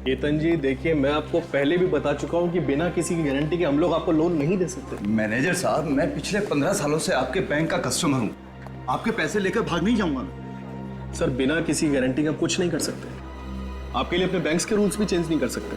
केतन जी देखिए, मैं आपको पहले भी बता चुका हूँ कि बिना किसी की गारंटी के हम लोग आपको लोन नहीं दे सकते। मैनेजर साहब, मैं पिछले 15 सालों से आपके बैंक का कस्टमर हूँ। आपके पैसे लेकर भाग नहीं जाऊंगा मैं। सर बिना किसी गारंटी के हम कुछ नहीं कर सकते। आपके लिए अपने बैंक्स के रूल्स भी चेंज नहीं कर सकते।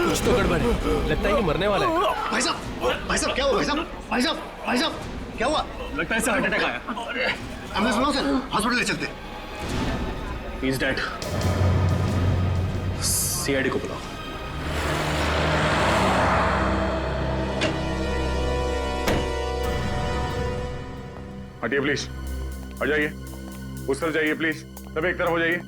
कुछ तो गड़बड़ है, लगता है कि मरने वाला है। भाई साहब क्या हुआ? भाई साहब क्या हुआ? लगता है सर हार्ट अटैक आया। एम्बुलेंस बुलाओ सर, हॉस्पिटल ले चलते। He is dead. सीआईडी को बुलाओ। हटिए प्लीज, आ जाइए, उस तरफ जाइए प्लीज, सब एक तरफ हो जाइए।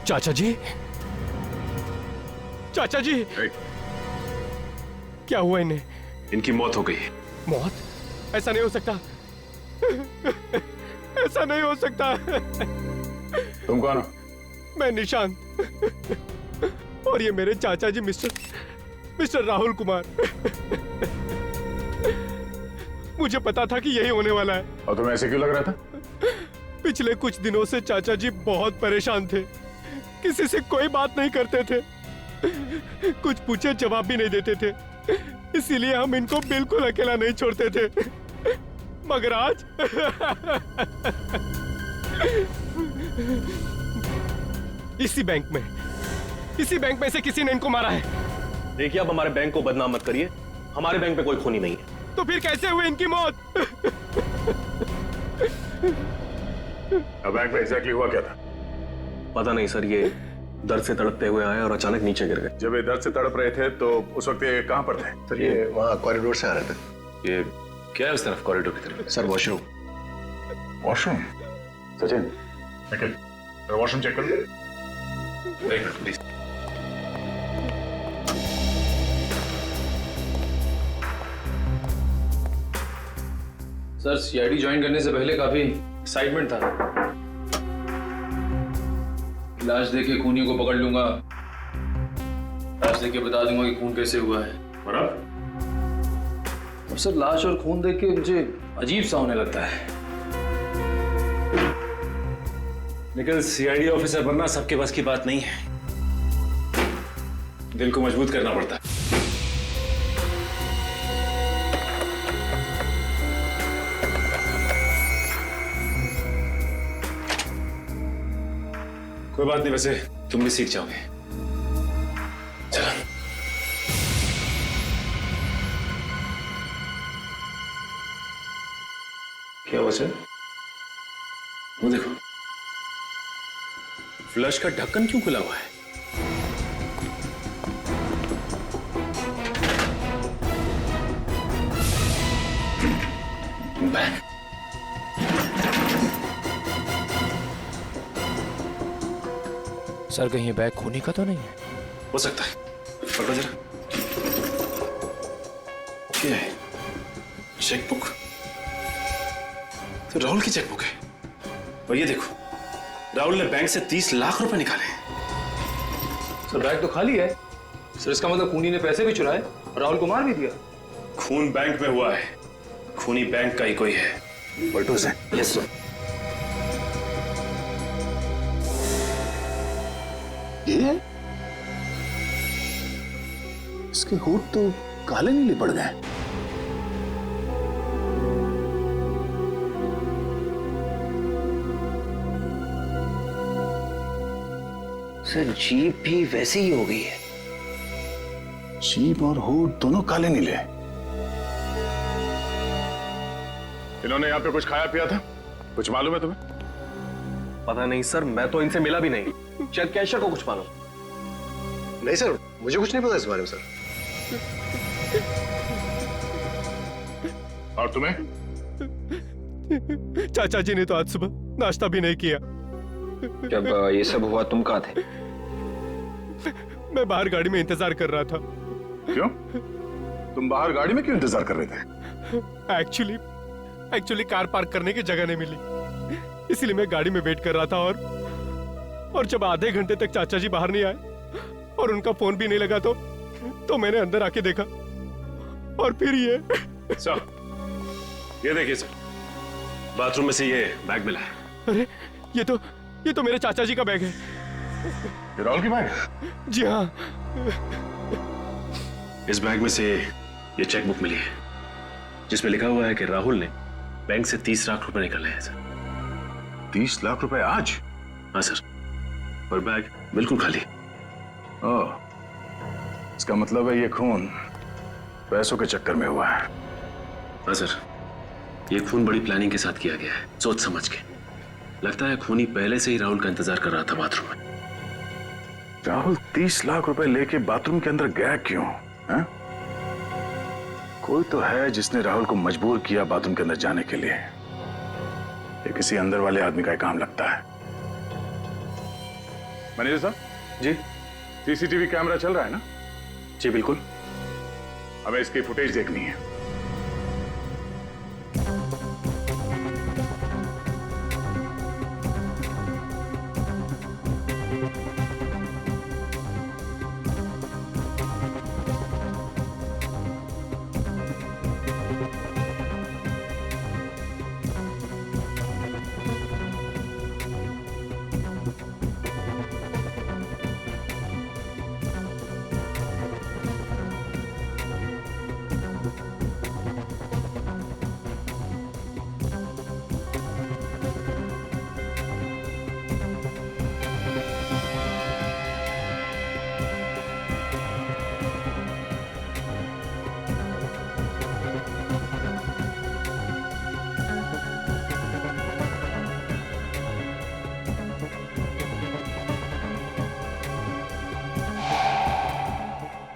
चाचा जी, चाचा जी, क्या हुआ इन्हें? इनकी मौत हो गई। मौत? ऐसा नहीं हो सकता, ऐसा नहीं हो सकता। तुम कौन हो? मैं निशांत, और ये मेरे चाचा जी मिस्टर राहुल कुमार। मुझे पता था कि यही होने वाला है। और तुम्हें ऐसे क्यों लग रहा था? पिछले कुछ दिनों से चाचा जी बहुत परेशान थे, किसी से कोई बात नहीं करते थे, कुछ पूछे जवाब भी नहीं देते थे, इसीलिए हम इनको बिल्कुल अकेला नहीं छोड़ते थे। मगर आज इसी बैंक में से किसी ने इनको मारा है। देखिए, आप हमारे बैंक को बदनाम मत करिए। हमारे बैंक में कोई खूनी नहीं है। तो फिर कैसे हुई इनकी मौत? अब बैंक में एग्जैक्टली हुआ क्या था? पता नहीं सर, ये दर्द से तड़पते हुए आए और अचानक नीचे गिर गए। जब ये दर्द से तड़प रहे थे तो उस वक्त ये कहाँ पर थे? सर ये वहाँ कॉरिडोर से आ रहे थे। ये क्या है उस तरफ कॉरिडोर की तरफ? Sir washroom. वॉशरूम? सचिन, निकल, वॉशरूम चेक कर लो। एक minute please. Sir CID join करने से पहले काफी एक्साइटमेंट था। लाश देख के खूनियों को पकड़ लूंगा, लाश देख के बता दूंगा कि खून कैसे हुआ है। अब सर लाश और खून देख के मुझे अजीब सा होने लगता है। लेकिन सीआईडी ऑफिसर बनना सबके बस की बात नहीं है, दिल को मजबूत करना पड़ता है। कोई बात नहीं, वैसे तुम भी सीख जाओगे। चलो। क्या हुआ सर? वो देखो, फ्लश का ढक्कन क्यों खुला हुआ है? बैग। सर कहीं बैग खूनी का तो नहीं है? हो सकता है, पकड़ो जरा। क्या है? चेकबुक? तो राहुल की चेकबुक है। और ये देखो, राहुल ने बैंक से 30 लाख रुपए निकाले। सर बैग तो खाली है। सर इसका मतलब खूनी ने पैसे भी चुराए और राहुल को मार भी दिया। खून बैंक में हुआ है, खूनी बैंक का ही कोई है। बल्टू से। Yes sir. ये इसके होठ तो काले नीले पड़ गए। सर जीप भी वैसी ही हो गई है। जीभ और होठ दोनों काले नीले। इन्होंने यहाँ पे कुछ खाया पिया था? कुछ मालूम है तुम्हें? पता नहीं सर, मैं तो इनसे मिला भी नहीं। शायद कैशियर को कुछ मालूम। नहीं सर, मुझे कुछ नहीं पता इस बारे में सर। और तुम्हें? चाचा जी ने तो आज सुबह नाश्ता भी नहीं किया। जब ये सब हुआ तुम कहाँ थे? मैं बाहर गाड़ी में इंतजार कर रहा था। क्यों? तुम बाहर गाड़ी में क्यों इंतजार कर रहे थे? एक्चुअली कार पार्क करने की जगह नहीं मिली, इसलिए मैं गाड़ी में वेट कर रहा था। और जब आधे घंटे तक चाचा जी बाहर नहीं आए और उनका फोन भी नहीं लगा तो मैंने अंदर आके देखा और फिर ये सर, ये देखिए सर, बाथरूम में से ये बैग मिला है। अरे ये तो मेरे चाचा जी का बैग है। ये राहुल की बैग? जी हाँ। इस बैग में से ये चेकबुक मिली है जिसमें लिखा हुआ है कि राहुल ने बैंक से 30 लाख रुपए निकाले हैं सर। 30 लाख रुपए आज? हाँ सर, और बैग बिल्कुल खाली। ओह, इसका मतलब है ये खून पैसों के चक्कर में हुआ है। हाँ सर, ये खून बड़ी प्लानिंग के साथ किया गया है, सोच समझ के। लगता है खूनी पहले से ही राहुल का इंतजार कर रहा था बाथरूम में। राहुल 30 लाख रुपए लेके बाथरूम के अंदर गया क्यों है? कोई तो है जिसने राहुल को मजबूर किया बाथरूम के अंदर जाने के लिए। ये किसी अंदर वाले आदमी का काम लगता है। मैनेजर साहब जी? सीसीटीवी कैमरा चल रहा है ना? जी बिल्कुल। हमें इसकी फुटेज देखनी है।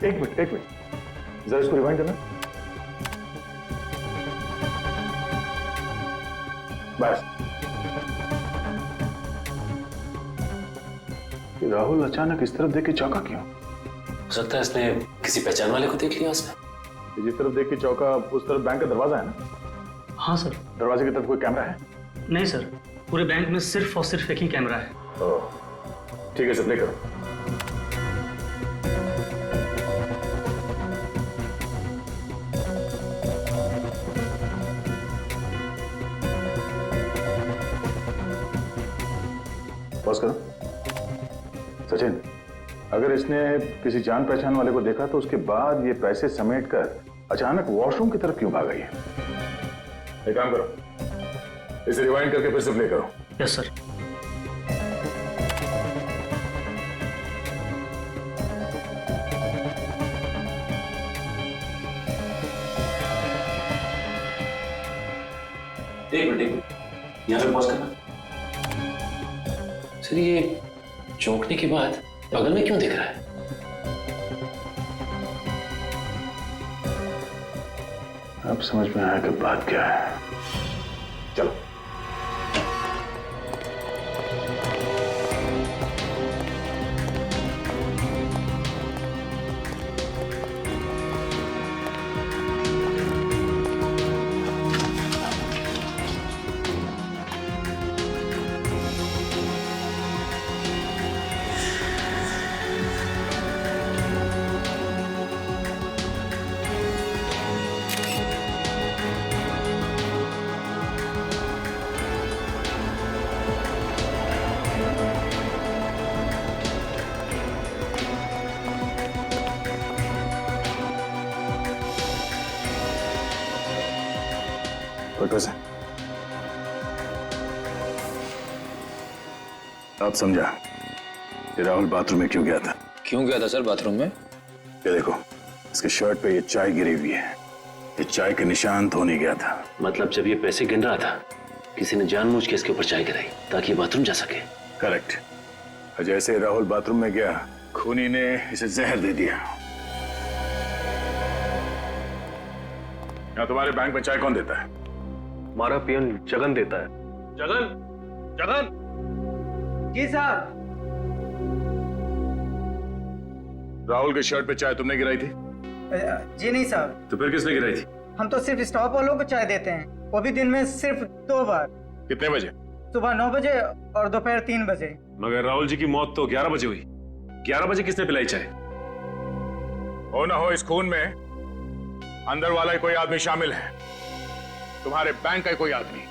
एक मिनट जरा इसको रिवाइंड करना। बस। राहुल अचानक इस तरफ देख के चौंका क्यों? हो सकता है इसने किसी पहचान वाले को देख लिया उसने। जिस तरफ देख के चौंका उस तरफ बैंक का दरवाजा है ना? हाँ सर। दरवाजे की तरफ कोई कैमरा है? नहीं सर, पूरे बैंक में सिर्फ और सिर्फ एक ही कैमरा है। ओह, ठीक है सर, प्ले करो। पॉज करो। सचिन, अगर इसने किसी जान पहचान वाले को देखा तो उसके बाद ये पैसे समेटकर अचानक वॉशरूम की तरफ क्यों भाग गई है? एक काम करो, इसे रिवाइंड करके फिर से प्ले करो। Yes sir. एक मिनट, यहाँ पे पॉज करना। सर, ये चौंकने के बाद बगल में क्यों दिख रहा है? अब समझ में आया कि बात क्या है। चलो। अब समझा कि राहुल बाथरूम में क्यों गया था। क्यों गया था सर बाथरूम में? ये देखो, इसके शर्ट पे ये चाय गिरी हुई है। ये चाय के निशान धोने गया था। मतलब जब ये पैसे गिन रहा था किसी ने जानबूझ के इसके ऊपर चाय गिराई ताकि बाथरूम जा सके। करेक्ट। जैसे राहुल बाथरूम में गया, खूनी ने इसे जहर दे दिया। यहाँ तुम्हारे बैंक में चाय कौन देता है? हमारा पीएन जगन देता है। जगन, जगन। जी साहब। राहुल के शर्ट पे चाय तुमने गिराई थी? जी नहीं साहब। तो फिर किसने गिराई थी? हम तो सिर्फ स्टाफ वालों को चाय देते हैं, वो भी दिन में सिर्फ 2 बार। कितने बजे? सुबह 9 बजे और दोपहर 3 बजे। मगर राहुल जी की मौत तो 11 बजे हुई। 11 बजे किसने पिलाई चाय? हो ना हो, इस खून में अंदर वाला ही कोई आदमी शामिल है, तुम्हारे बैंक का ही कोई आदमी।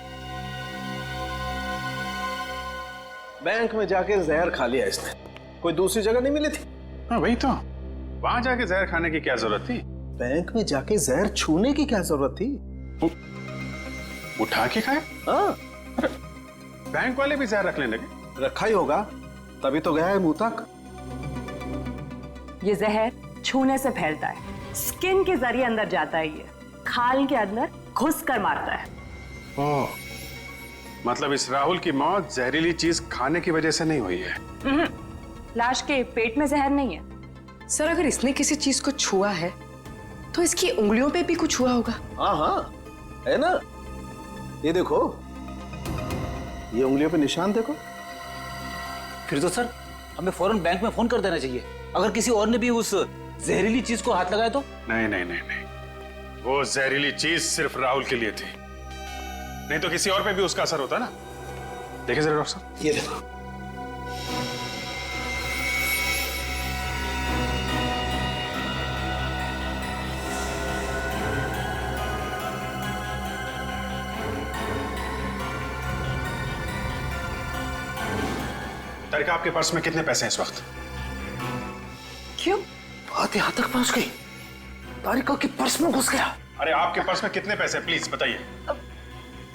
बैंक में जाके जहर खा लिया इसने, कोई दूसरी जगह नहीं मिली थी? हाँ वही तो, वहां जाके जहर खाने की क्या जरूरत थी? बैंक में जाके जहर छूने की क्या जरूरत थी? उठा के खाए? हाँ, बैंक वाले भी जहर रखने लगे। रखा ही होगा, तभी तो गया है मुंह तक। ये जहर छूने से फैलता है, स्किन के जरिए अंदर जाता है, ये खाल के अंदर घुस कर मारता है। ओह, मतलब इस राहुल की मौत जहरीली चीज खाने की वजह से नहीं हुई है? लाश के पेट में जहर नहीं है। सर, अगर इसने किसी चीज को छुआ है तो इसकी उंगलियों पे भी कुछ हुआ होगा। हाँ हाँ, है ना, ये देखो, ये उंगलियों पे निशान देखो। फिर तो सर हमें फौरन बैंक में फोन कर देना चाहिए, अगर किसी और ने भी उस जहरीली चीज को हाथ लगाया तो। नहीं नहीं नहीं नहीं, वो जहरीली चीज सिर्फ राहुल के लिए थी, नहीं तो किसी और पे भी उसका असर होता ना। देखिए जरा डॉक्टर साहब, ये देखो। तारिका, आपके पर्स में कितने पैसे हैं इस वक्त? क्यों? बात यहाँ तक पहुंच गई, तारिका के पर्स में घुस गया। अरे आपके पर्स में कितने पैसे, प्लीज बताइए।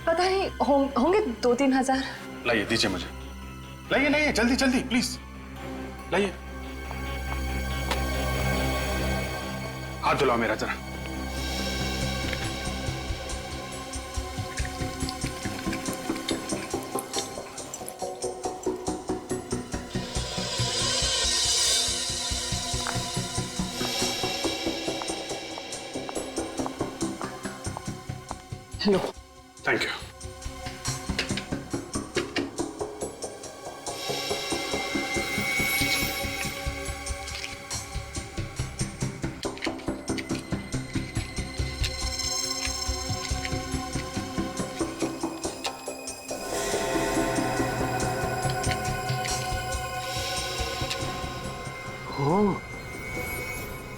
पता नहीं, होंगे 2-3 हजार। लाइए, दीजिए मुझे, लाइए लाइए, जल्दी जल्दी प्लीज लाइए। हाथ धुलाओ मेरा जरा। हेलो। Thank you.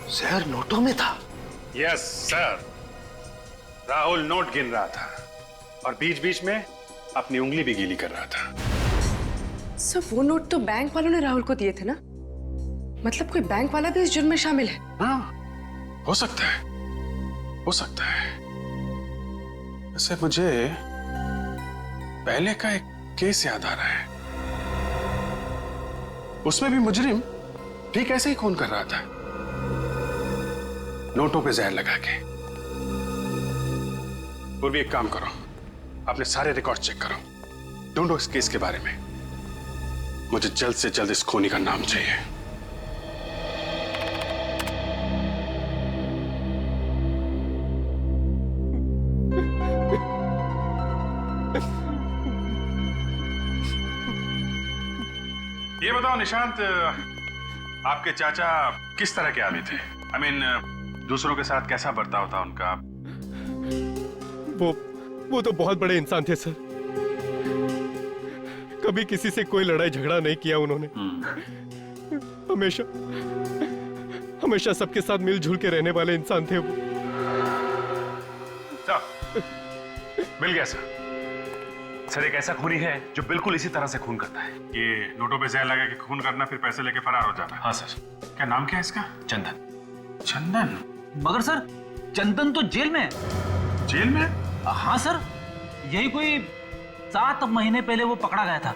जहर नोटों में था। यस सर, राहुल नोट गिन रहा था और बीच बीच में अपनी उंगली भी गीली कर रहा था। सर, वो नोट तो बैंक वालों ने राहुल को दिए थे ना, मतलब कोई बैंक वाला भी इस जुर्म में शामिल है। हाँ, हो सकता है, हो सकता है। वैसे मुझे पहले का एक केस याद आ रहा है, उसमें भी मुजरिम ठीक ऐसे ही खून कर रहा था, नोटों पे जहर लगा के। पूर्वी, एक काम करो, अपने सारे रिकॉर्ड चेक करो, ढूंढो इस केस के बारे में। मुझे जल्द से जल्द इस खूनी का नाम चाहिए। ये बताओ निशांत, आपके चाचा किस तरह के आदमी थे? I mean, दूसरों के साथ कैसा बर्ताव था उनका? वो तो बहुत बड़े इंसान थे सर, कभी किसी से कोई लड़ाई झगड़ा नहीं किया उन्होंने। हमेशा हमेशा सबके साथ मिलजुल के रहने वाले इंसान थे वो। मिल गया सर। सर, एक ऐसा खूनी है जो बिल्कुल इसी तरह से खून करता है। ये नोटों पे जहर लगा के खून करना, फिर पैसे लेके फरार हो जाना। हाँ सर। क्या नाम क्या है इसका? चंदन। चंदन? मगर सर, चंदन तो जेल में है। जेल में? हाँ सर, यही कोई 7 महीने पहले वो पकड़ा गया था।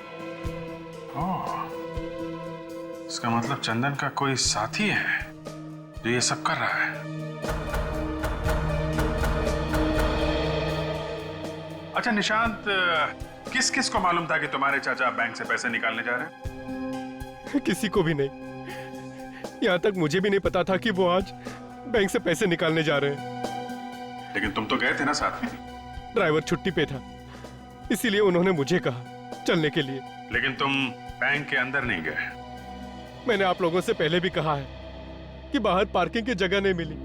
इसका मतलब चंदन का कोई साथी है जो ये सब कर रहा है। अच्छा निशांत, किस किस को मालूम था कि तुम्हारे चाचा बैंक से पैसे निकालने जा रहे हैं? किसी को भी नहीं, यहाँ तक मुझे भी नहीं पता था कि वो आज बैंक से पैसे निकालने जा रहे हैं। लेकिन तुम तो गए थे ना साथ में? ड्राइवर छुट्टी पे था, इसीलिए उन्होंने मुझे कहा चलने के लिए। लेकिन तुम बैंक के अंदर नहीं गए। मैंने आप लोगों से पहले भी कहा है कि बाहर पार्किंग की जगह नहीं मिली,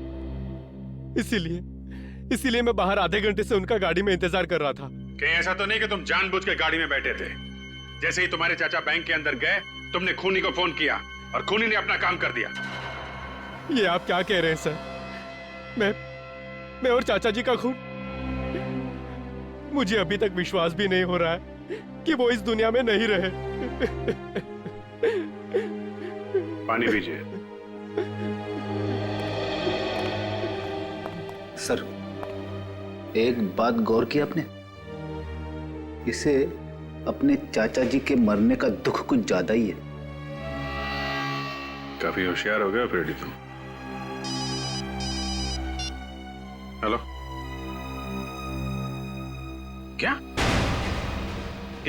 इसीलिए मैं बाहर आधे घंटे से उनका गाड़ी में इंतजार कर रहा था। कहीं ऐसा तो नहीं कि तुम जानबूझ के गाड़ी में बैठे थे? जैसे ही तुम्हारे चाचा बैंक के अंदर गए, तुमने खूनी को फोन किया और खूनी ने अपना काम कर दिया। ये आप क्या कह रहे हैं सर? मैं और चाचा जी का खून? मुझे अभी तक विश्वास भी नहीं हो रहा है कि वो इस दुनिया में नहीं रहे। पानी पीजिए। सर, एक बात गौर की आपने? इसे अपने चाचा जी के मरने का दुख कुछ ज्यादा ही है। काफी होशियार हो गया फ्रेडी तुम। हेलो, क्या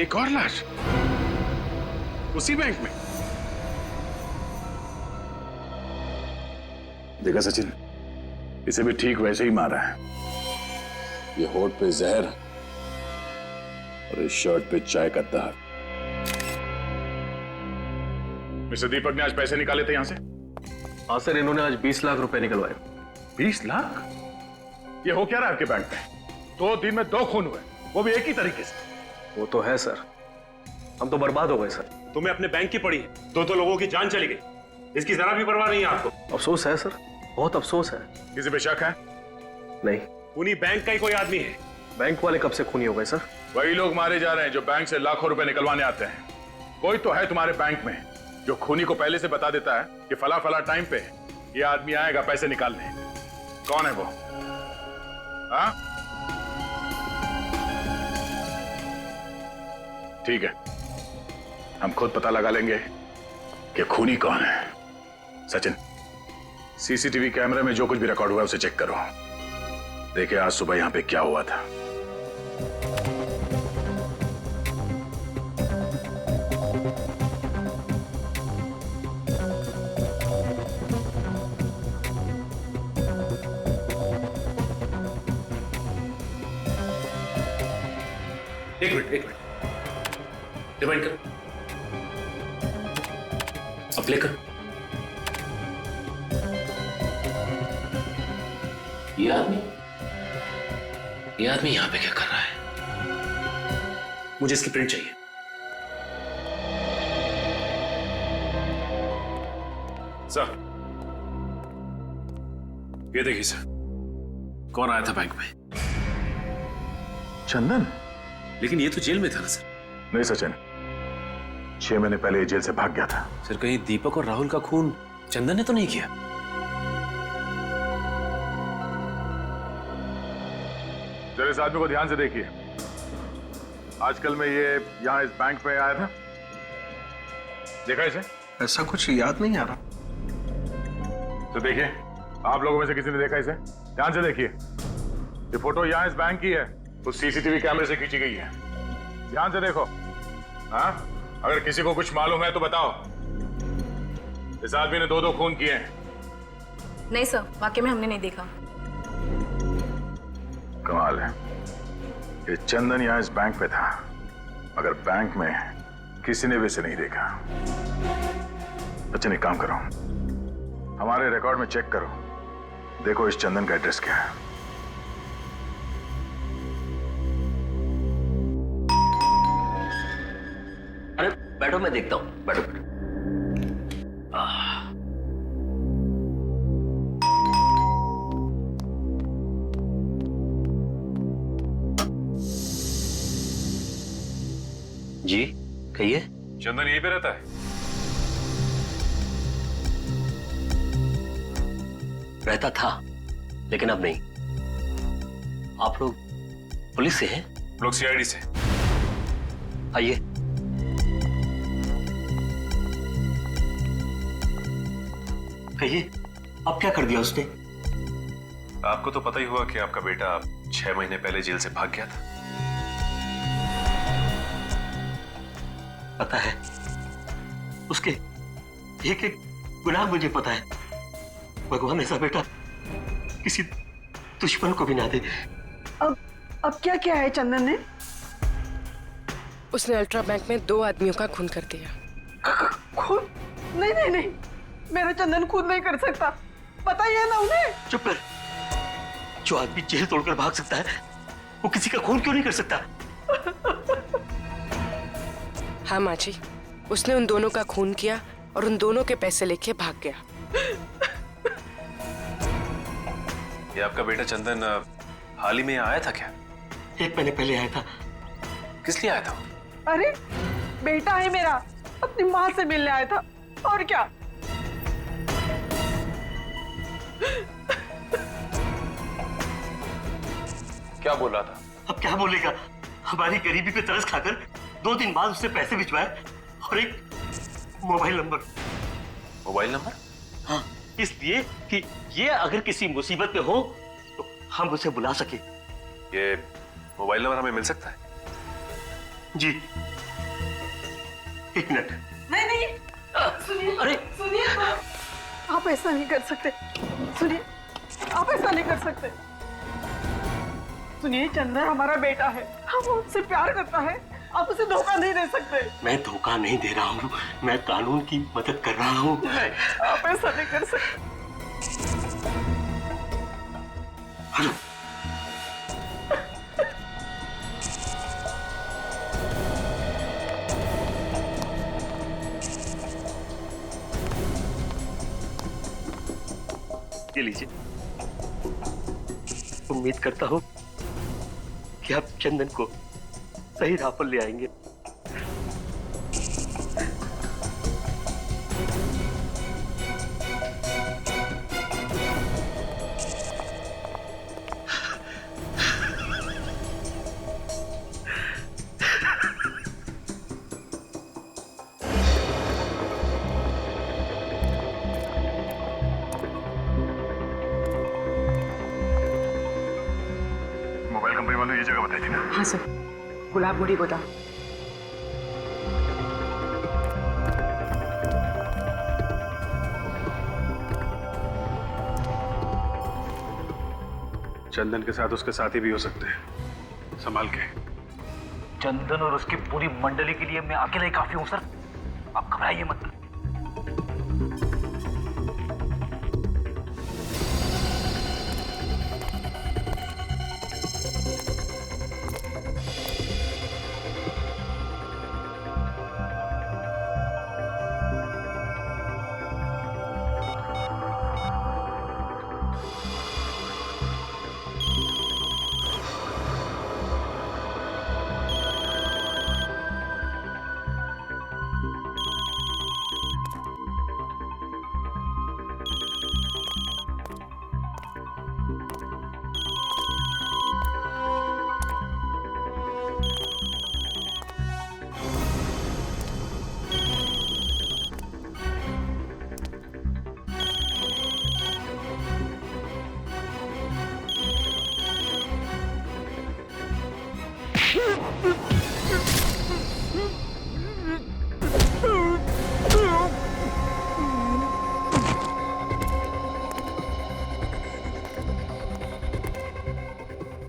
एक और लाश उसी बैंक में? देखा सचिन, इसे भी ठीक वैसे ही मारा है। ये होठ पे जहर और इस शर्ट पे चाय का दाग। मिस्टर दीपक ने आज पैसे निकाले थे यहां से? हाँ सर, इन्होंने आज 20 लाख रुपए निकलवाए। 20 लाख? ये हो क्या रहा है आपके बैंक में? 2 दिन में 2 खून हुए, वो भी एक ही तरीके से। वो तो है सर, हम तो बर्बाद हो गए सर। तुम्हें अपने बैंक की पड़ी, 2 लोगों की जान चली गई, इसकी जरा भी परवाह नहीं है आपको? अफसोस है सर, बहुत अफसोस है। किसी पे शक है? नहीं। खूनी बैंक का ही कोई आदमी है। बैंक वाले कब से खूनी हो गए सर? वही लोग मारे जा रहे हैं जो बैंक से लाखों रुपए निकलवाने आते हैं। कोई तो है तुम्हारे बैंक में जो खूनी को पहले से बता देता है कि फला फला टाइम पे ये आदमी आएगा पैसे निकालने। कौन है वो? हाँ, ठीक है, हम खुद पता लगा लेंगे कि खूनी कौन है। सचिन, सीसीटीवी कैमरे में जो कुछ भी रिकॉर्ड हुआ है उसे चेक करो। देखिए आज सुबह यहां पे क्या हुआ था। एक मिनट, डिवाइड कर, अब प्ले कर। ये आदमी यहां पे क्या कर रहा है? मुझे इसकी प्रिंट चाहिए। सर, ये देखिए सर, कौन आया था बैंक में? चंदन? लेकिन ये तो जेल में था ना सर। नहीं सचिन, 6 महीने पहले ये जेल से भाग गया था। सर, कहीं दीपक और राहुल का खून चंदन ने तो नहीं किया? जरा इस आदमी को ध्यान से देखिए। आजकल में ये यहां इस बैंक में आया था, देखा इसे? ऐसा कुछ याद नहीं आ रहा। तो देखिए, आप लोगों में से किसी ने देखा इसे? ध्यान से देखिए। ये फोटो यहां इस बैंक की है, उस सीसीटीवी कैमरे से खींची गई है। ध्यान से देखो। हाँ, अगर किसी को कुछ मालूम है तो बताओ। इस आदमी ने 2 खून किए हैं। नहीं सर, वाकई में हमने नहीं देखा। कमाल है, ये चंदन यहां इस बैंक पे था, मगर बैंक में किसी ने भी इसे नहीं देखा। अच्छा, एक काम करो, हमारे रिकॉर्ड में चेक करो, देखो इस चंदन का एड्रेस क्या है। अरे बैठो, मैं देखता हूं। बैठो बैठो। जी कहिए। चंदन यहीं पे रहता है? रहता था, लेकिन अब नहीं। आप लोग पुलिस से हैं? लोग सीआईडी से। आइए। कहिए, अब क्या कर दिया उसने? आपको तो पता ही हुआ कि आपका बेटा 6 महीने पहले जेल से भाग गया था। पता है, उसके एक एक गुनाह मुझे पता है। भगवान ऐसा बेटा किसी दुश्मन को भी ना दे। अब क्या किया है चंदन ने? उसने अल्ट्रा बैंक में 2 आदमियों का खून कर दिया। खून? नहीं नहीं नहीं, मेरा चंदन खून नहीं कर सकता। बताइए ना उन्हें। चुप कर, जो आदमी जेल तोड़कर भाग सकता है वो किसी का खून क्यों नहीं कर सकता? हाँ माँ जी, उसने उन दोनों का खून किया और उन दोनों के पैसे लेके भाग गया। ये आपका बेटा चंदन हाल ही में यहाँ आया था क्या? 1 महीने पहले आया था। किस लिए आया था? अरे बेटा है मेरा, अपनी माँ से मिलने आया था और क्या। क्या बोल रहा था? अब क्या बोलेगा? हमारी गरीबी पे तरस खाकर 2 दिन बाद उसने पैसे भिजवाए और एक मोबाइल नंबर। Mobile number? हाँ, इसलिए कि ये अगर किसी मुसीबत में हो तो हम उसे बुला सके। ये मोबाइल नंबर हमें मिल सकता है? जी, 1 मिनट। नहीं सुनिए, अरे सुनिए, आप ऐसा नहीं कर सकते। सुनिए, आप ऐसा नहीं कर सकते। सुनिए, चंदन हमारा बेटा है, हम उससे प्यार करता है, आप उसे धोखा नहीं दे सकते। मैं धोखा नहीं दे रहा हूँ, मैं कानून की मदद कर रहा हूँ। नहीं, आप ऐसा नहीं कर सकते। हेलो, ये लीजिए। उम्मीद करता हूँ कि आप चंदन को सही राह पर ले आएंगे। मोबाइल कंपनी वालों ये जगह बताई थी ना? हाँ सर, गुलाब गुड़ी गोदाम। चंदन के साथ उसके साथी भी हो सकते हैं, संभाल के। चंदन और उसकी पूरी मंडली के लिए मैं अकेला ही काफी हूँ सर, आप घबराइए मत।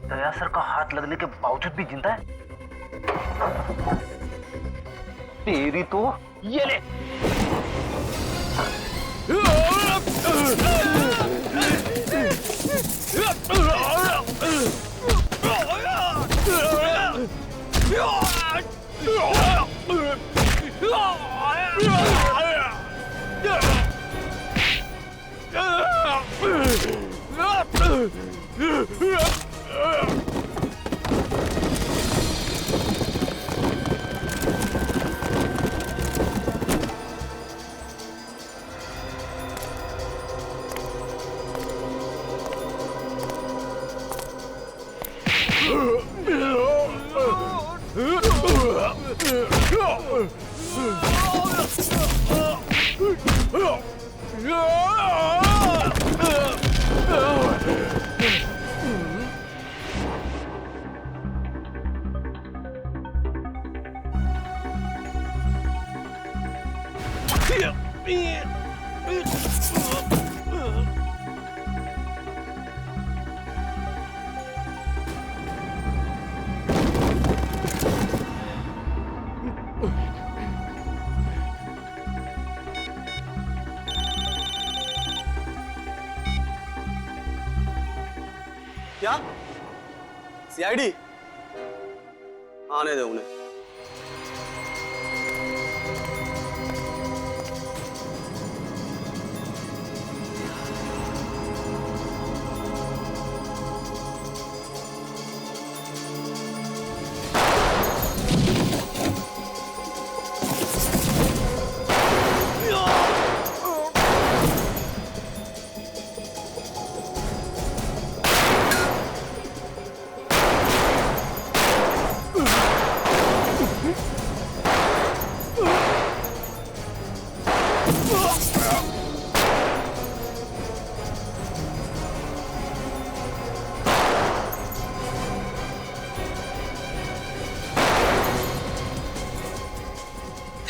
दया सर का हाथ लगने के बावजूद भी जिंदा है। तेरी तो ये ले। क्या? सीआईडी? आने दे उन्हें।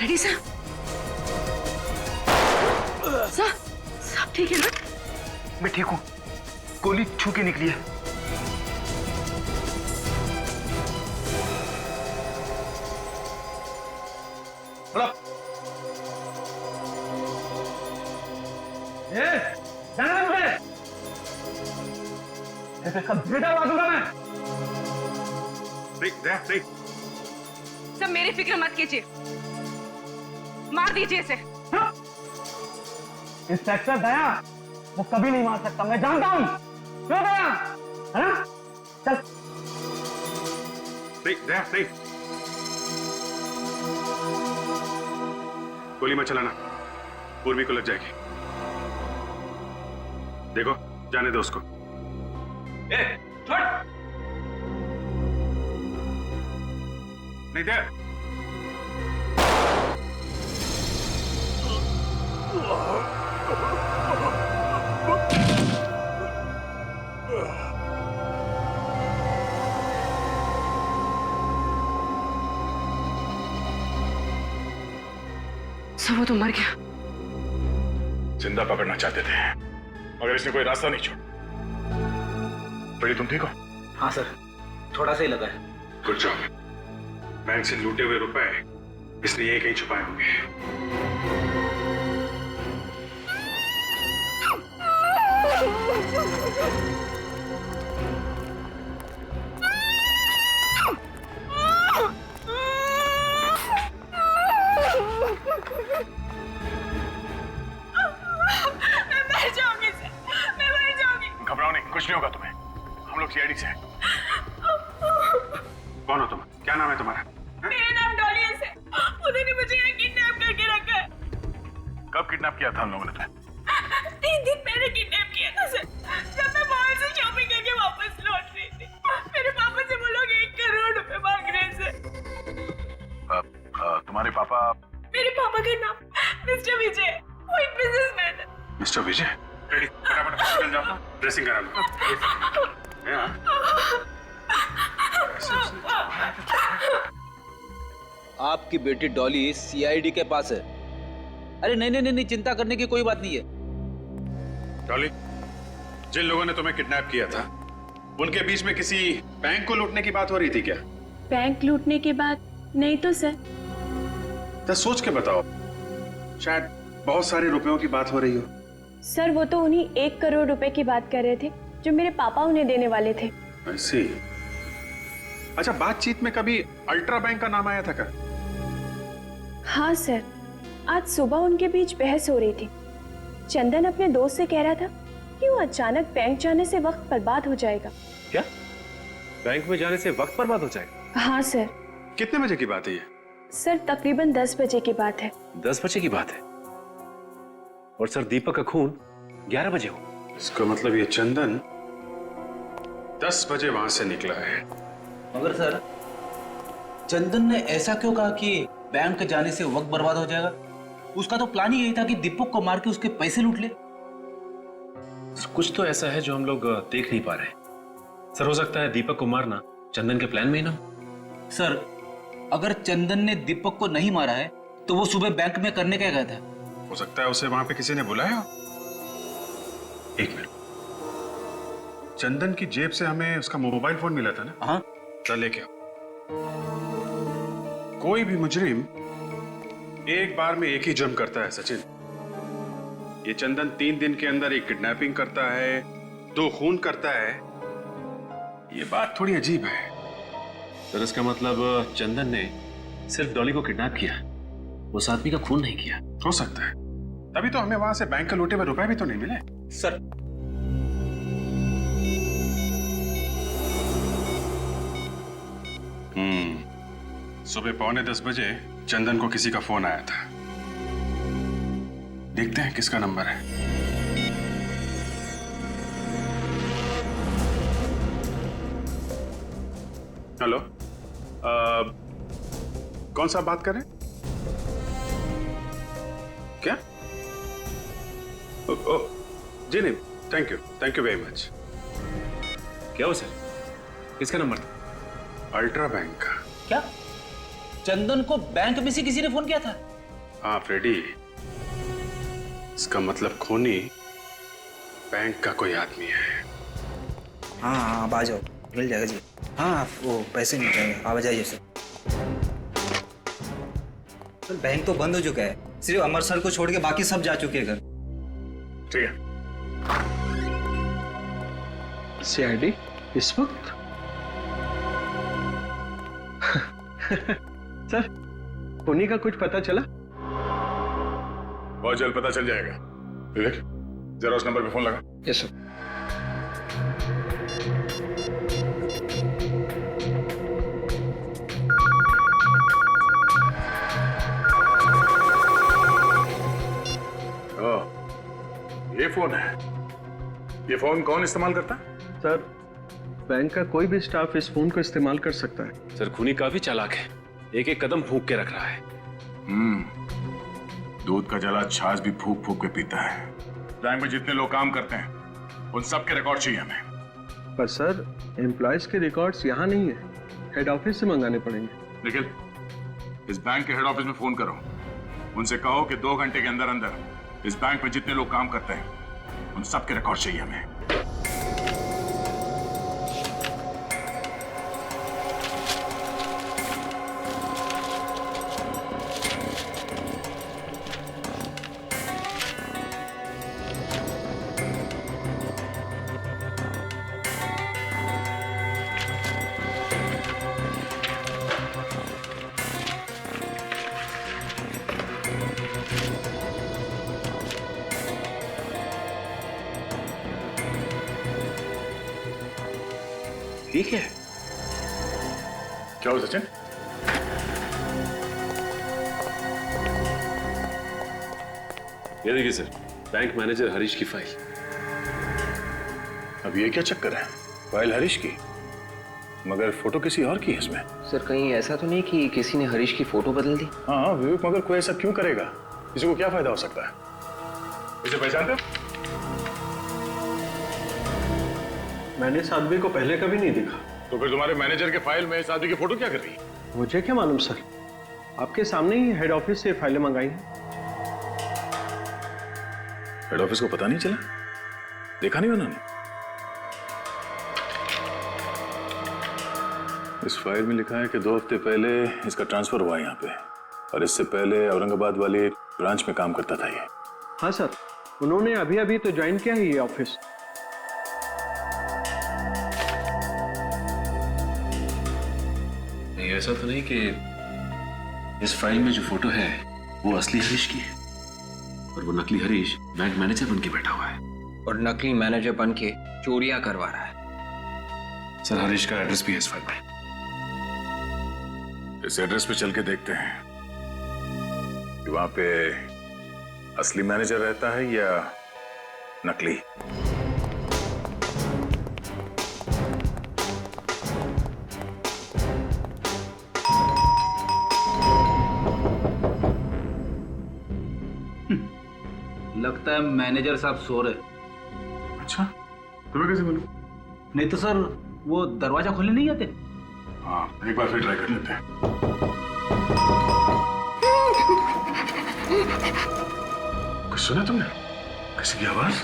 रेडी साहब? साहब ठीक है ना? मैं ठीक हूँ, गोली छू के निकली है। बेटा दूंगा मैं। सब मेरी फिक्र मत कीजिए, मार दीजिए इसे। इंस्पेक्टर दया वो कभी नहीं मार सकता, मैं जानता हूँ। क्यों दया? है ना? चल। नहीं। गोली मत चलाना, पूर्वी को लग जाएगी। देखो, जाने दो उसको। छोड़। नहीं दे। सब वो तो मर गया। जिंदा पकड़ना चाहते थे मगर इसने कोई रास्ता नहीं छोड़ा। बड़ी तुम ठीक हो? हाँ सर, थोड़ा सा ही लगा है। Good job. बैंक से लूटे हुए रुपए इसने यही कहीं छुपाए होंगे। घबराओ नहीं, कुछ नहीं होगा तुम्हें। हम लोग सीआईडी से हैं। कौन हो तुम? क्या नाम है तुम्हारा? मेरा नाम डॉली है सर। उन्होंने मुझे यहाँ किडनैप करके रखा है। कब किडनैप किया था हम लोगों ने तुम्हें? 3 दिन पहले किडनैप किया था सर, जब मैं मॉल से शॉपिंग करके वापस लौट रही थी। मेरे पापा से वो लोग 1 करोड़ रुपए मांग रहे हैं सर। तुम्हारे पापा? मेरे पापा का नाम मिस्टर विजय, वो एक बिजनेसमैन है। मिस्टर विजय? रेडी, फटाफट हॉस्पिटल जाओ, ड्रेसिंग करा लो। आपकी बेटी डॉली सीआईडी के पास है। अरे नहीं, चिंता करने की कोई बात नहीं है। डॉली, जिन लोगों ने तुम्हें किडनैप किया था उनके बीच में किसी बैंक को लूटने की बात हो रही थी क्या? बैंक लूटने के बाद नहीं तो सर। तो सोच के बताओ, शायद बहुत सारे रुपयों की बात हो रही हो। सर वो तो उन्हीं 1 करोड़ रुपए की बात कर रहे थे जो मेरे पापा उन्हें देने वाले थे। ऐसी? अच्छा, बातचीत में कभी अल्ट्रा बैंक का नाम आया था क्या? हाँ सर, आज सुबह उनके बीच बहस हो रही थी। चंदन अपने दोस्त से कह रहा था कि वो अचानक बैंक जाने से वक्त बर्बाद हो जाएगा। क्या? बैंक में जाने से वक्त बर्बाद हो जाएगा? हाँ सर। कितने बजे की बात है ये? सर तकरीबन 10 बजे की बात है। 10 बजे की बात है? और सर दीपक का खून 11 बजे हो। इसका मतलब ये चंदन 10 बजे वहां से निकला है। मगर सर, चंदन ने ऐसा क्यों कहा कि बैंक जाने से वक्त बर्बाद हो जाएगा? उसका तो प्लान ही यही था कि दीपक को मार के उसके पैसे लूट ले। कुछ तो ऐसा है जो हम लोग देख नहीं पा रहे। सर हो सकता है दीपक को मारना चंदन के प्लान में ही ना हो। सर, अगर चंदन ने दीपक को नहीं मारा है तो वो सुबह बैंक में करने क्या गया था? हो सकता है उसे वहां पे किसी ने बुलाया। एक मिनट, चंदन की जेब से हमें उसका मोबाइल फोन मिला था ना? हाँ। चल लेके आओ। कोई भी मुजरिम एक बार में एक ही जुर्म करता है सचिन। ये चंदन 3 दिन के अंदर एक किडनैपिंग करता है, 2 खून करता है ये बात थोड़ी अजीब है। सर इसका मतलब चंदन ने सिर्फ डॉली को किडनैप किया, उस आदमी का खून नहीं किया। हो सकता है, तभी तो हमें वहां से बैंक के लूटे हुए रुपए भी तो नहीं मिले। सर सुबह 9:45 बजे चंदन को किसी का फोन आया था। देखते हैं किसका नंबर है। हेलो, कौन सा बात कर रहे हैं? क्या? ओ, जी नहीं, थैंक यू वेरी मच। क्या हो सर, किसका नंबर था? अल्ट्रा बैंक का। क्या चंदन को बैंक में से किसी ने फोन किया था? हाँ फ्रेडी, इसका खूनी बैंक का कोई आदमी है। हाँ आप आ जाओ, मिल जाएगा जी। हाँ वो पैसे मिल जाएंगे, आप आ जाइए सर। बैंक तो बंद हो चुका है, सिर्फ अमर सर को छोड़ के बाकी सब जा चुके हैं घर। ठीक है। सीआईडी इस वक्त? सर, खूनी का कुछ पता चला? बहुत जल्द पता चल जाएगा। विवेक, जरा उस नंबर पे फोन लगा। Yes sir. ये फोन है। ये फोन कौन इस्तेमाल करता है? सर, बैंक का कोई भी स्टाफ इस फोन को इस्तेमाल कर सकता है। सर खूनी काफी चालाक है, एक एक कदम फूंक के रख रहा है। दूध का जला छाछ भी फूक फूक के पीता है। बैंक में जितने लोग काम करते हैं उन सब के रिकॉर्ड चाहिए हमें। पर सर, एम्प्लॉयज के रिकॉर्ड्स यहाँ नहीं है, हेड ऑफिस से मंगाने पड़ेंगे। निखिल, इस बैंक के हेड ऑफिस में फोन करो, उनसे कहो कि 2 घंटे के अंदर अंदर इस बैंक में जितने लोग काम करते हैं उन सब के रिकॉर्ड चाहिए हमें। ठीक है। क्या हो सचिन? ये देखिए सर, बैंक मैनेजर हरीश की फाइल। अब ये क्या चक्कर है? फाइल हरीश की, मगर फोटो किसी और की है इसमें। सर कहीं ऐसा तो नहीं कि किसी ने हरीश की फोटो बदल दी? हाँ विवेक, मगर कोई ऐसा क्यों करेगा? किसी को क्या फायदा हो सकता है? इसे पहचानते हो? मैंने इस आदमी को पहले कभी नहीं देखा। तो फिर तुम्हारे मैनेजर के फाइल में इस आदमी की फोटो क्या कर रही है? मुझे क्या मालूम सर, आपके सामने ही हेड ऑफिस से फाइलें मंगाई हैं। हेड ऑफिस को पता नहीं चला? देखा नहीं उन्होंने? इस फाइल में लिखा है कि 2 हफ्ते पहले इसका ट्रांसफर हुआ यहाँ पे, और इससे पहले औरंगाबाद वाली ब्रांच में काम करता था ये। हाँ सर, उन्होंने अभी अभी तो ज्वाइन किया है ये ऑफिस। नहीं, ऐसा तो नहीं कि इस फाइल में जो फोटो है वो असली हरीश की है और वो नकली हरीश बैंक मैनेजर बन के बैठा हुआ है। और नकली मैनेजर बन के चोरियां करवा रहा है। सर हरीश का एड्रेस भी है इस फाइल में। इस एड्रेस पे चल के देखते हैं कि वहां पे असली मैनेजर रहता है या नकली। लगता है मैनेजर साहब सो रहे। अच्छा, तुम्हें कैसे मालूम? नहीं तो सर वो दरवाजा खोलने नहीं आते? हाँ, एक बार फिर ट्राई कर लेते हैं। कुछ सुना तुमने? किसी की आवाज?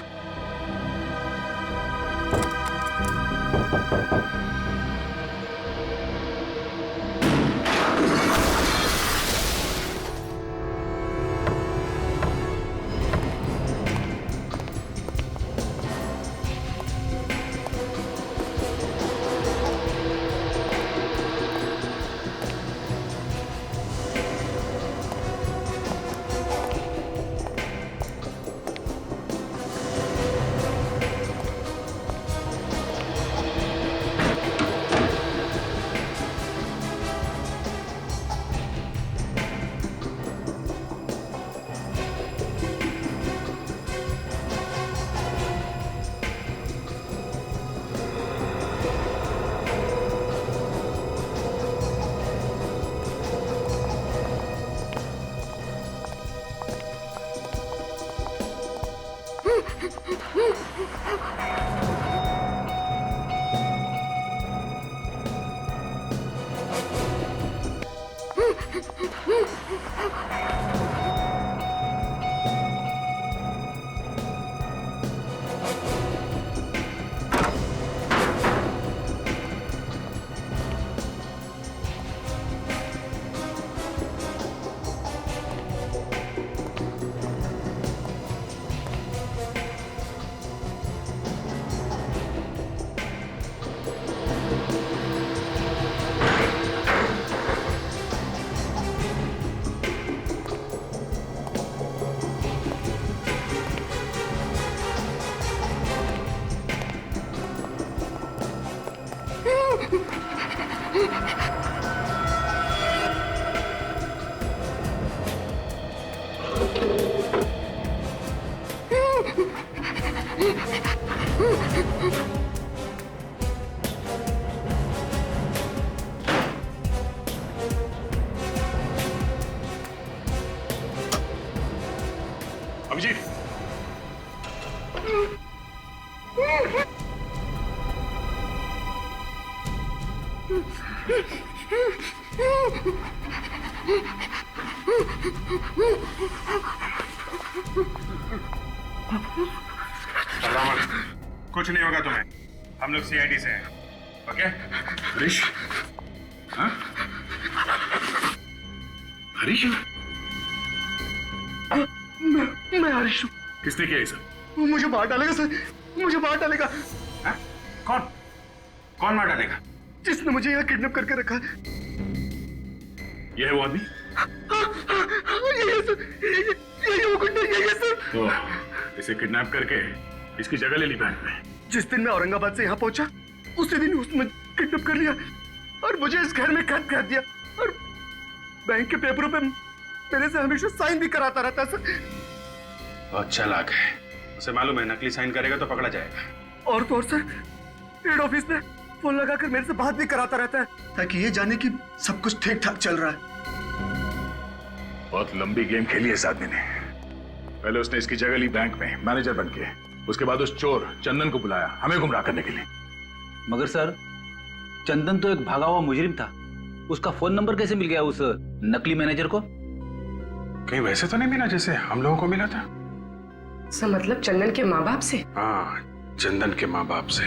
अभिजीत, कुछ नहीं होगा तुम्हें, हम लोग सीआईडी से हैं, ओके? हरीश? हाँ? हरीश? मैं हरीश हूँ। किसने किया ये सब? मुझे मार डालेगा सर, मुझे मार डालेगा। हाँ? कौन? कौन मार डालेगा? जिसने मुझे यहाँ किडनैप करके रखा। ये है वो आदमी? ये सर, ये वो गुंडा, ये सर। तो इसे किडनैप करके इसकी जगह ले ली बैंक में। जिस दिन मैं औरंगाबाद से यहाँ पहुंचा, उसी दिन उसने किडनैप कर लिया और मुझे इस घर में कैद कर दिया और बैंक के पेपरों पे मेरे से हमेशा साइन भी कराता रहता सर। बहुत चालाक है, उसे मालूम है नकली साइन करेगा तो पकड़ा जाएगा। और तो और सर, हेड ऑफिस में फोन लगाकर मेरे से बात भी कराता रहता है ताकि ये जाने कि सब कुछ ठीक ठाक चल रहा है। बहुत लंबी गेम खेली है इस आदमी ने। पहले उसने इसकी जगह ली बैंक में मैनेजर बन के, उसके बाद उस चोर चंदन को बुलाया हमें गुमराह करने के लिए। मगर सर, चंदन तो एक भागा हुआ मुजरिम था, उसका फोन नंबर कैसे मिल गया उस नकली मैनेजर को? कहीं वैसे तो नहीं मिला जैसे हम लोगों को मिला था? सर मतलब चंदन के माँ बाप से? हाँ, चंदन के माँ बाप से।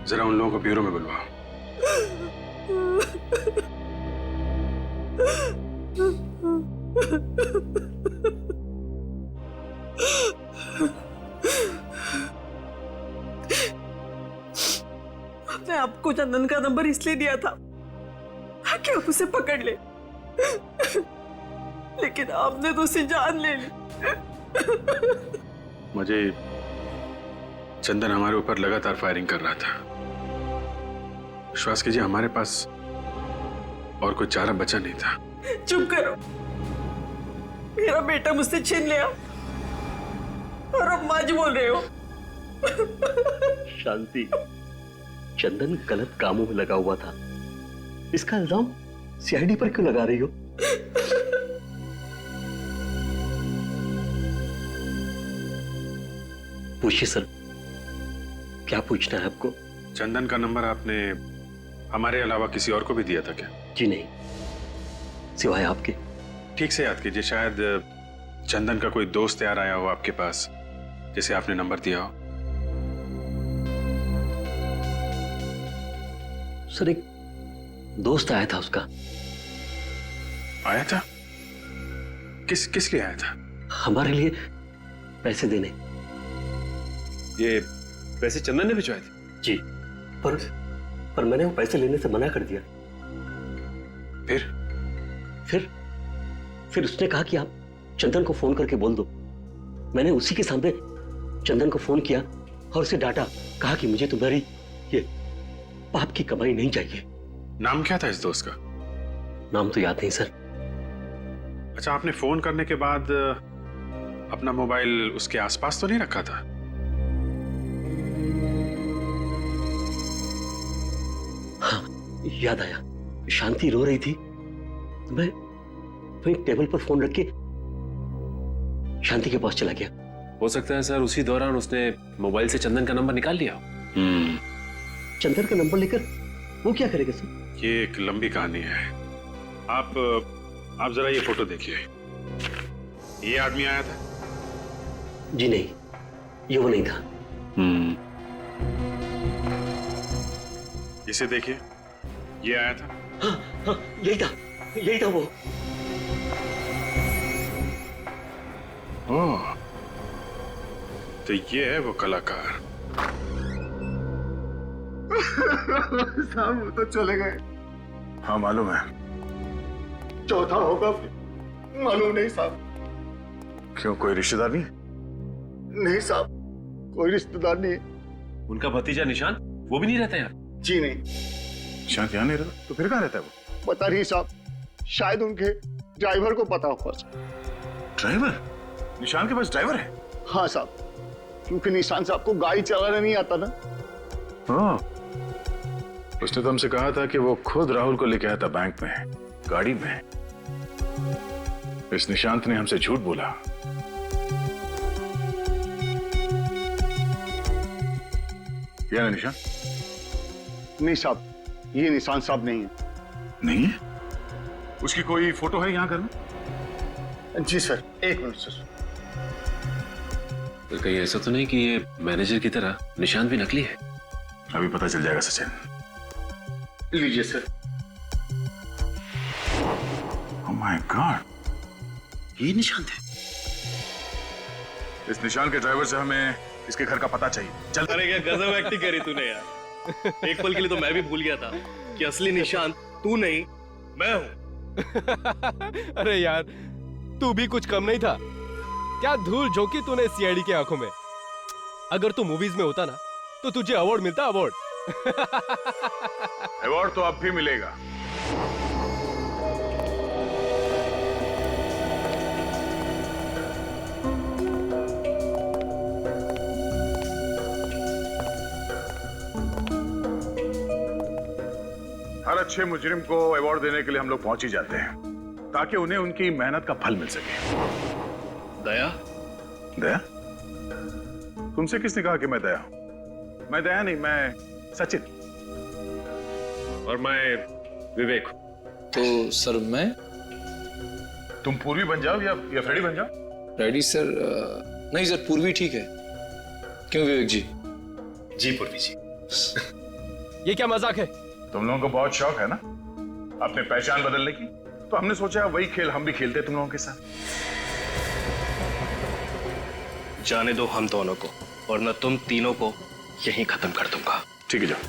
जरा उन लोगों को ब्यूरो में बुलवाओ। आपने आपको चंदन का नंबर इसलिए दिया था ताकि आप उसे पकड़ ले, लेकिन आपने तो उसे जान ले ली। मुझे चंदन हमारे ऊपर लगातार फायरिंग कर रहा था। विश्वास कीजिए हमारे पास और कोई चारा बचा नहीं था। चुप करो, मेरा बेटा मुझसे छीन लिया और अब माँ जी बोल रहे हो। शांति, चंदन गलत कामों में लगा हुआ था, इसका इल्जाम सीआईडी पर क्यों लगा रही हो? पूछिए सर, क्या पूछना है आपको? चंदन का नंबर आपने हमारे अलावा किसी और को भी दिया था क्या? जी नहीं, सिवाय आपके। ठीक से याद कीजिए, शायद चंदन का कोई दोस्त यार आया हो आपके पास जिसे आपने नंबर दिया हो। सर एक दोस्त आया था उसका। आया था? किस लिए आया था? हमारे लिए पैसे देने। ये पैसे चंदन ने भिजवाए थे? जी, पर मैंने वो पैसे लेने से मना कर दिया। फिर उसने कहा कि आप चंदन को फोन करके बोल दो। मैंने उसी के सामने चंदन को फोन किया और उसे डांटा, कहा कि मुझे तुम्हारी ये पाप की कमाई नहीं चाहिए। नाम क्या था इस दोस्त का? नाम तो याद नहीं सर। अच्छा, आपने फोन करने के बाद अपना मोबाइल उसके आसपास तो नहीं रखा था? हाँ, याद आया। शांति रो रही थी, मैं वहीं टेबल पर फोन रख के शांति के पास चला गया। हो सकता है सर उसी दौरान उसने मोबाइल से चंदन का नंबर निकाल लिया हो। चंदन का नंबर लेकर वो क्या करेगा सर? ये एक लंबी कहानी है। आप आप जरा ये फोटो देखिए। ये आदमी आया था? जी नहीं, ये वो नहीं था। इसे देखिए, ये आया था? हाँ, यही था वो। ओह, तो ये है वो कलाकार। साहब वो तो चले गए। हाँ मालूम है। चौथा होगा मालूम नहीं साहब। क्यों, कोई रिश्तेदार नहीं? नहीं साहब, कोई रिश्तेदार नहीं। उनका भतीजा निशान, वो भी नहीं रहता यार? जी नहीं। निशान यहाँ नहीं रहता, तो फिर कहाँ रहता है वो? पता नहीं साहब, शायद उनके ड्राइवर को पता होगा। ड्राइवर? निशान के पास ड्राइवर है? हाँ साहब, क्योंकि निशान साहब को गाड़ी चलाना नहीं आता ना। हाँ, उसने तो हमसे कहा था कि वो खुद राहुल को लेके आया था बैंक में, गाड़ी में। इस निशांत ने हमसे झूठ बोला। क्या है निशान? नहीं साहब, ये निशान साहब नहीं है। नहीं है? उसकी कोई फोटो है यहाँ घर में? जी सर, एक मिनट सर। तो कहीं ऐसा तो नहीं कि ये मैनेजर की तरह निशान भी नकली है? अभी पता चल जाएगा सचिन। लीजिए सर। ओह माय गॉड, ये निशान थे। इस निशान के ड्राइवर से हमें इसके घर का पता चाहिए। चल। अरे क्या गजब एक्टिंग करी तूने यार। एक पल के लिए तो मैं भी भूल गया था कि असली निशान तू नहीं मैं हूं। अरे यार, तू भी कुछ कम नहीं था। क्या धूल झोंकी तूने सीआईडी की आंखों में। अगर तू मूवीज में होता ना तो तुझे अवार्ड मिलता। अवार्ड अवार्ड तो अब भी मिलेगा। हर अच्छे मुजरिम को अवार्ड देने के लिए हम लोग पहुंच ही जाते हैं, ताकि उन्हें उनकी मेहनत का फल मिल सके। दया? दया? तुमसे किसने कहा कि मैं दया हूं? मैं दया नहीं, मैं सचिन। और मैं विवेक। तो सर मैं? तुम पूर्वी बन जाओ या फ्रेडी बन जाओ। Freddy sir? नहीं सर, पूर्वी ठीक है। क्यों विवेक जी? जी पूर्वी जी। ये क्या मजाक है? तुम लोगों को बहुत शौक है ना अपने पहचान बदलने की, तो हमने सोचा वही खेल हम भी खेलते तुम लोगों के साथ। जाने दो हम दोनों को, और न तुम तीनों को यहीं खत्म कर दूंगा। ठीक है, जाओ।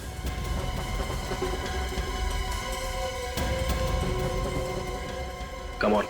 Come on.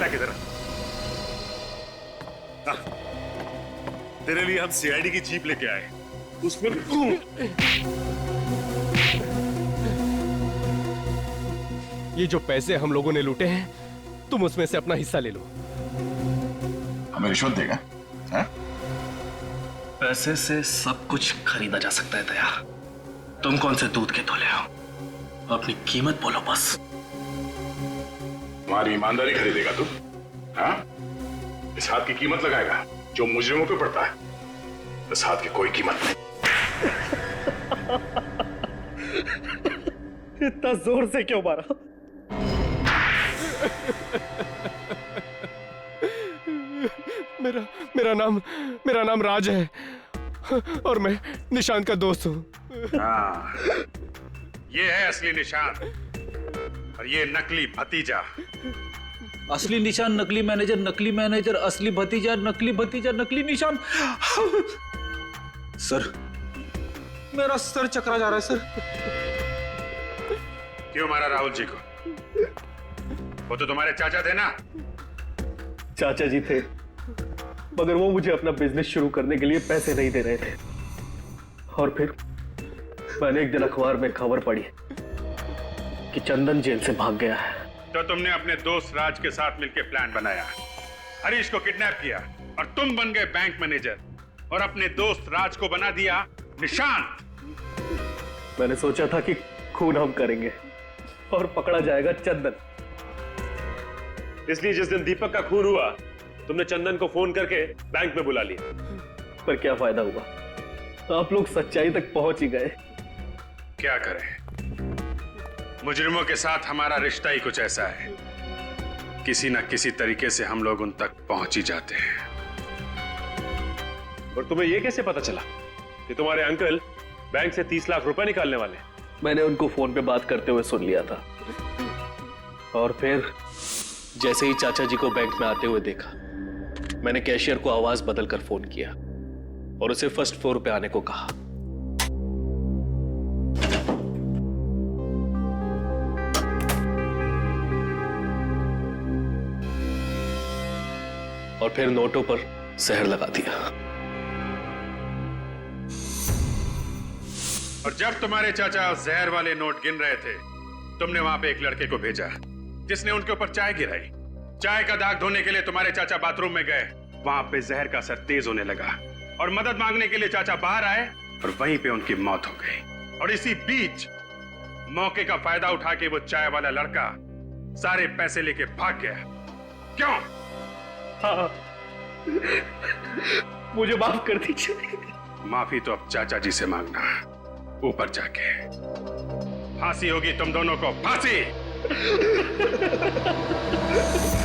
किधर? तेरे लिए हम सीआईडी की जीप लेके आए, उसमें ये जो पैसे हम लोगों ने लूटे हैं, तुम उसमें से अपना हिस्सा ले लो। हमें रिश्वत देगा? है? पैसे से सब कुछ खरीदा जा सकता है दया। तुम कौन से दूध के धोले हो? अपनी कीमत बोलो बस। हमारी ईमानदारी खरीदेगा तू? हाँ? इस हाथ की कीमत लगाएगा जो मुजरिमों पे पड़ता है। इस हाथ की कोई कीमत नहीं। इतना जोर से क्यों मारा? मेरा नाम राज है और मैं निशांत का दोस्त हूँ। हाँ, ये है असली निशान और ये नकली भतीजा। असली निशान, नकली मैनेजर, असली भतीजा, नकली निशान। सर, मेरा सर चकरा जा रहा है सर। क्यों मारा राहुल जी को? वो तो तुम्हारे चाचा थे ना? चाचा जी थे, मगर वो मुझे अपना बिजनेस शुरू करने के लिए पैसे नहीं दे रहे थे। और फिर मैंने एक दिन अखबार में खबर पढ़ी कि चंदन जेल से भाग गया है। तो तुमने अपने दोस्त राज के साथ मिलकर प्लान बनाया, हरीश को किडनैप किया और तुम बन गए बैंक मैनेजर और अपने दोस्त राज को बना दिया निशांत। मैंने सोचा था कि खून हम करेंगे और पकड़ा जाएगा चंदन। इसलिए जिस दिन दीपक का खून हुआ तुमने चंदन को फोन करके बैंक में बुला लिया। पर क्या फायदा हुआ, आप लोग सच्चाई तक पहुंच ही गए। क्या करें, मुजरिमों के साथ हमारा रिश्ता ही कुछ ऐसा है, किसी ना किसी तरीके से हम लोग उन तक पहुंच ही जाते हैं। और तुम्हें यह कैसे पता चला कि तुम्हारे अंकल बैंक से 30 लाख रुपए निकालने वाले? मैंने उनको फोन पे बात करते हुए सुन लिया था और फिर जैसे ही चाचा जी को बैंक में आते हुए देखा, मैंने कैशियर को आवाज बदलकर फोन किया और उसे फर्स्ट फ्लोर पे आने को कहा। और फिर नोटों पर जहर लगा दिया। और जब तुम्हारे चाचा जहर वाले नोट गिन रहे थे, तुमने वहां पे एक लड़के को भेजा जिसने उनके ऊपर चाय गिराई। चाय का दाग धोने के लिए तुम्हारे चाचा बाथरूम में गए, वहां पे जहर का असर तेज होने लगा और मदद मांगने के लिए चाचा बाहर आए और वहीं पे उनकी मौत हो गई। और इसी बीच मौके का फायदा उठा के वो चाय वाला लड़का सारे पैसे लेके भाग गया। क्यों? हाँ, मुझे माफ कर दीजिए। माफी तो अब चाचा जी से मांगना, ऊपर जाके। फांसी होगी तुम दोनों को, फांसी।